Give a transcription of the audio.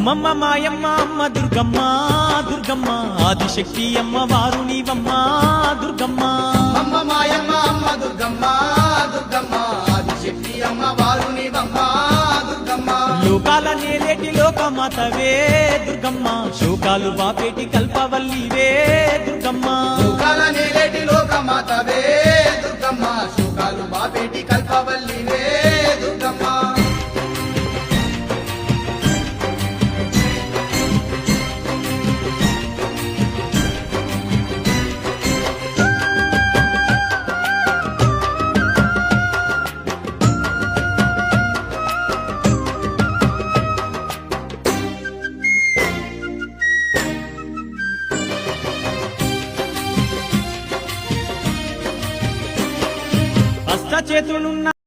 అమ్మమ్మ మాయమ్మ అమ్మ దుర్గమ్మ దుర్గమ్మ ఆదిశక్తి అమ్మ వారు నీవమ్మ దుర్గమ్మ అమ్మ మాయమ్మ అమ్మ దుర్గమ్మ దుర్గమ్మ ఆదిశక్తి అమ్మ వారు నీవమ్మ దుర్గమ్మ లోకాల నేలేటి లోకమాతవే దుర్గమ్మ శోకాలు బాపేటి కల్పవల్లివే దుర్గమ్మ లోకాల నేలేటి లోకమాతవే దుర్గమ్మ శోకాలు బాపేటి కల్పవల్లివే దుర్గమ్మ అష్ట చేతులున్న